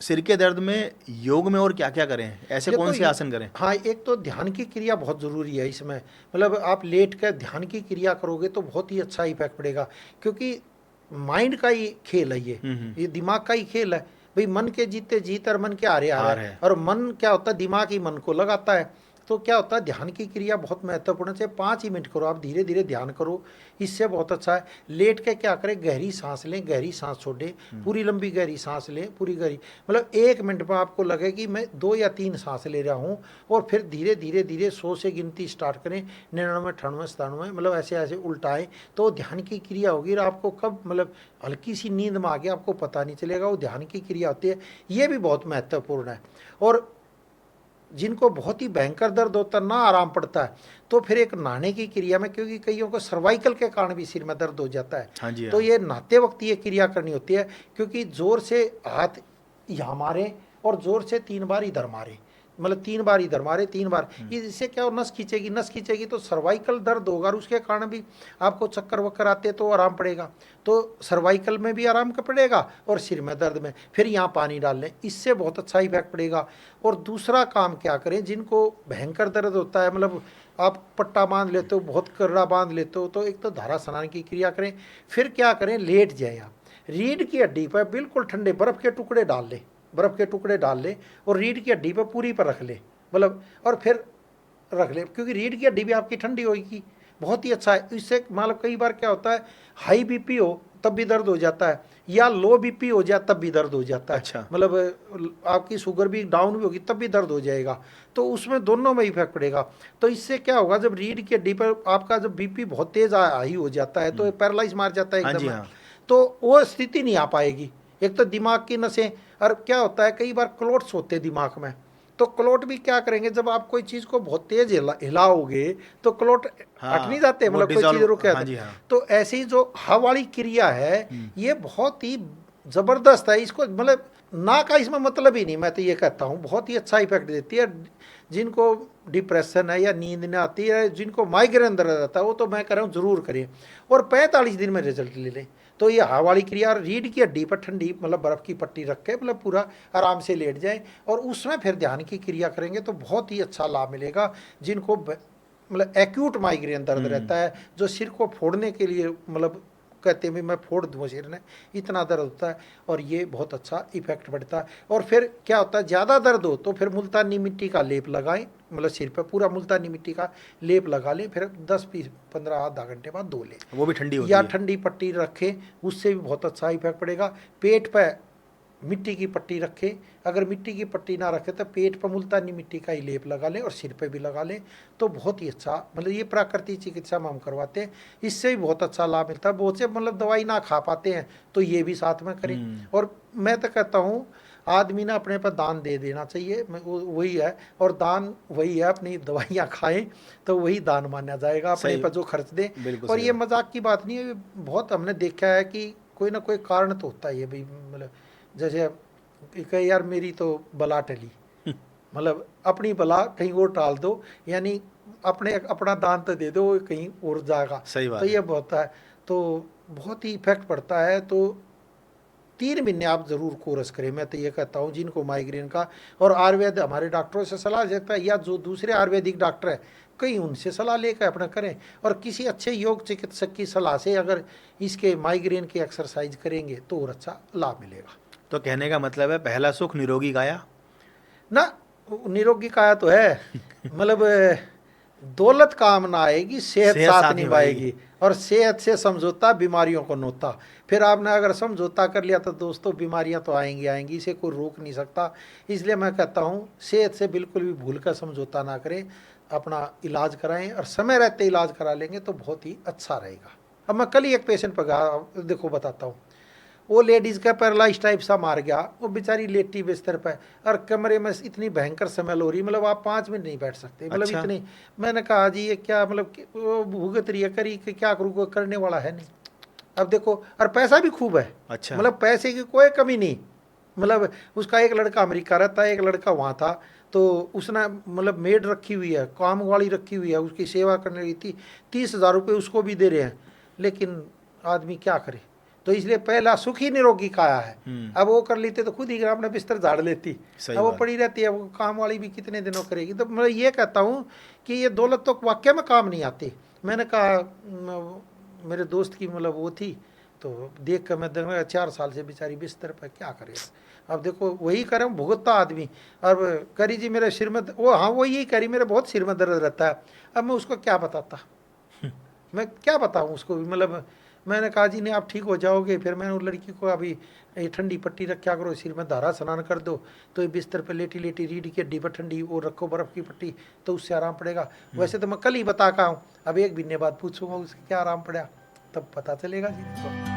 सिर के दर्द में योग में और क्या क्या करें, ऐसे देखो कौन से आसन करें? हाँ, एक तो ध्यान की क्रिया बहुत ज़रूरी है इसमें। मतलब आप लेट कर ध्यान की क्रिया करोगे तो बहुत ही अच्छा इफेक्ट पड़ेगा, क्योंकि माइंड का ही खेल है हम्म। ये दिमाग का ही खेल है। भाई मन के जीते जीत और मन के हारे हार हार है। है। और मन क्या होता है, दिमाग ही मन को लगाता है। तो क्या होता है, ध्यान की क्रिया बहुत महत्वपूर्ण है। 5 ही मिनट करो, आप धीरे धीरे ध्यान करो, इससे बहुत अच्छा है। लेट के क्या करें, गहरी सांस लें, गहरी सांस छोड़ें, पूरी लंबी गहरी सांस लें, पूरी गहरी, मतलब 1 मिनट में आपको लगे कि मैं 2 या 3 सांस ले रहा हूँ। और फिर धीरे धीरे धीरे 100 से गिनती स्टार्ट करें, 99, 98, 97, मतलब ऐसे ऐसे उल्टाएं। तो ध्यान की क्रिया होगी और आपको कब मतलब हल्की सी नींद में आ गया आपको पता नहीं चलेगा, वो ध्यान की क्रिया होती है। ये भी बहुत महत्वपूर्ण है। और जिनको बहुत ही भयंकर दर्द होता है, ना आराम पड़ता है, तो फिर एक नहाने की क्रिया में, क्योंकि कईयों को सर्वाइकल के कारण भी सिर में दर्द हो जाता है, हाँ जी तो हाँ। ये नहाते वक्त ये क्रिया करनी होती है। क्योंकि जोर से हाथ यहाँ मारे और जोर से 3 बार इधर मारे, मतलब 3 बार इधर मारे, 3 बार, इससे क्या हो, नस खींचेगी, नस खींचेगी तो सर्वाइकल दर्द होगा और उसके कारण भी आपको चक्कर वक्कर आते तो आराम पड़ेगा। तो सर्वाइकल में भी आराम का पड़ेगा और सिर में दर्द में, फिर यहाँ पानी डाल लें, इससे बहुत अच्छा इफेक्ट पड़ेगा। और दूसरा काम क्या करें, जिनको भयंकर दर्द होता है, मतलब आप पट्टा बांध लेते हो, बहुत करड़ा बांध लेते हो, तो एक तो धारा स्नान की क्रिया करें। फिर क्या करें, लेट जाए आप, रीढ़ की हड्डी पर बिल्कुल ठंडे बर्फ़ के टुकड़े डाल लें, बर्फ़ के टुकड़े डाल लें और रीढ़ की हड्डी पर पूरी पर रख लें, मतलब, और फिर रख ले, क्योंकि रीढ़ की हड्डी भी आपकी ठंडी होगी। बहुत ही अच्छा है इससे। मतलब कई बार क्या होता है, हाई बीपी हो तब भी दर्द हो जाता है, या लो बीपी हो जाए तब भी दर्द हो जाता है। अच्छा। मतलब आपकी शुगर भी डाउन भी होगी तब भी दर्द हो जाएगा। तो उसमें दोनों में इफेक्ट पड़ेगा। तो इससे क्या होगा, जब रीढ़ की हड्डी पर आपका जब बीपी बहुत तेज हाई हो जाता है तो पैरालाइज मार जाता है हाँ जी एकदम, हाँ। तो वो स्थिति नहीं आ पाएगी। एक तो दिमाग की नसें, और क्या होता है कई बार क्लोट्स होते हैं दिमाग में, तो क्लोट भी क्या करेंगे, जब आप कोई चीज़ को बहुत तेज हिलाओगे तो क्लोट हट नहीं हाँ जाते, वो मतलब कोई चीज़ डिजॉल्व, रुक जाता हाँ है। जी हाँ। तो ऐसी जो हवा वाली क्रिया है, ये बहुत ही ज़बरदस्त है। इसको मतलब ना का इसमें मतलब ही नहीं, मैं तो ये कहता हूँ बहुत ही अच्छा इफेक्ट देती है। जिनको डिप्रेशन है या नींद नहीं आती है, जिनको माइग्रेन दर्द रहता है, वो तो मैं कह रहा हूँ ज़रूर करें और 45 दिन में रिजल्ट ले लें। तो ये हवा वाली क्रिया, रीढ़ की हड्डी पर ठंडी मतलब बर्फ़ की पट्टी रख के, मतलब पूरा आराम से लेट जाए और उसमें फिर ध्यान की क्रिया करेंगे तो बहुत ही अच्छा लाभ मिलेगा। जिनको मतलब एक्यूट माइग्रेन दर्द रहता है, जो सिर को फोड़ने के लिए मतलब कहते हैं भी मैं फोड़ दूँ सिर ने, इतना दर्द होता है, और ये बहुत अच्छा इफेक्ट पड़ता है। और फिर क्या होता है, ज़्यादा दर्द हो तो फिर मुल्तानी मिट्टी का लेप लगाएं, मतलब सिर पर पूरा मुल्तानी मिट्टी का लेप लगा लें, फिर 10-15 आधा घंटे बाद धो लें, वो भी ठंडी या होती है। ठंडी पट्टी रखें, उससे भी बहुत अच्छा इफेक्ट पड़ेगा। पेट पर मिट्टी की पट्टी रखें, अगर मिट्टी की पट्टी ना रखें तो पेट पर मुल्तानी मिट्टी का ही लेप लगा लें और सिर पे भी लगा लें, तो बहुत ही अच्छा, मतलब ये प्राकृतिक चिकित्सा में हम करवाते हैं, इससे भी बहुत अच्छा लाभ मिलता है। बहुत से मतलब दवाई ना खा पाते हैं तो ये भी साथ में करें। और मैं तो कहता हूँ आदमी ने अपने पर दान दे देना चाहिए, वही है, और दान वही है, अपनी दवाइयाँ खाएं तो वही दान माना जाएगा, अपने सही, पर जो खर्च दें। बिल्कुल और सही ये बात। मजाक की बात नहीं है, बहुत हमने देखा है कि कोई ना कोई कारण तो होता ही है भाई, मतलब जैसे कहे यार मेरी तो बला टली, मतलब अपनी बला कहीं और टाल दो, यानी अपने अपना दान तो दे दो, वो कहीं और जाएगा। सही तो बात ये है। बहुत है, तो बहुत ही इफेक्ट पड़ता है। तो 3 महीने आप ज़रूर कोर्स करें, मैं तो ये कहता हूँ जिनको माइग्रेन का। और आयुर्वेद हमारे डॉक्टरों से सलाह सकता है, या जो दूसरे आयुर्वेदिक डॉक्टर है कहीं उनसे सलाह लेकर अपना करें, और किसी अच्छे योग चिकित्सक की सलाह से अगर इसके माइग्रेन की एक्सरसाइज करेंगे तो और अच्छा लाभ मिलेगा। तो कहने का मतलब है पहला सुख निरोगी काया। ना, निरोगी काया तो है, मतलब दौलत काम ना आएगी, सेहत सेहत साथ साथ निभाएगी। निभाएगी। और सेहत से समझौता, बीमारियों को नोता। फिर आपने अगर समझौता कर लिया तो दोस्तों बीमारियां तो आएंगी आएंगी, इसे कोई रोक नहीं सकता। इसलिए मैं कहता हूँ सेहत से बिल्कुल भी भूल कर समझौता ना करें, अपना इलाज कराएं, और समय रहते इलाज करा लेंगे तो बहुत ही अच्छा रहेगा। अब मैं कल ही एक पेशेंट पर गया, देखो बताता हूँ। वो लेडीज़ का पैरालाइज टाइप सा मार गया, वो बेचारी लेटी बिस्तर पर, और कमरे में इतनी भयंकर स्मेल हो रही, मतलब आप 5 मिनट नहीं बैठ सकते, मतलब अच्छा। इतनी। मैंने कहा जी ये क्या, मतलब वो भुगत रही है, करी कि क्या करूँ, कोई करने वाला है नहीं। अब देखो, और पैसा भी खूब है, अच्छा। मतलब पैसे की कोई कमी नहीं। मतलब उसका एक लड़का अमेरिका रहता है, एक लड़का वहाँ था, तो उसने मतलब मेड रखी हुई है, काम वाली रखी हुई है, उसकी सेवा करने रही थी, 30,000 रुपये उसको भी दे रहे हैं। लेकिन आदमी क्या करे, तो इसलिए पहला सुख ही निरोगी काया है। हम्म। अब वो कर लेते तो खुद ही अपना बिस्तर झाड़ लेती, सही अब वो बात। पड़ी रहती है, वो काम वाली भी कितने दिनों करेगी। तो मैं ये कहता हूँ कि ये दौलत तो वाकई में काम नहीं आती। मैंने कहा मेरे दोस्त की मतलब वो थी, तो देख कर मैं देखा 4 साल से बेचारी बिस्तर पर क्या करेगा। अब देखो वही करें भुगतता आदमी। अब करी जी मेरे सिर में वो, हाँ वो यही करी, मेरे बहुत सिर में दर्द रहता है। अब मैं उसको क्या बताता, मैं क्या बताऊँ उसको भी। मतलब मैंने कहा जी नहीं आप ठीक हो जाओगे। फिर मैंने उस लड़की को अभी ये ठंडी पट्टी रखा करो, सिर में धारा स्नान कर दो, तो ये बिस्तर पे लेटी लेटी रीढ़ की हड्डी पर ठंडी वो रखो बर्फ़ की पट्टी, तो उससे आराम पड़ेगा। वैसे तो मैं कल ही बता का हूँ, अब 1 महीने बाद पूछूंगा उससे क्या आराम पड़ा, तब पता चलेगा जी।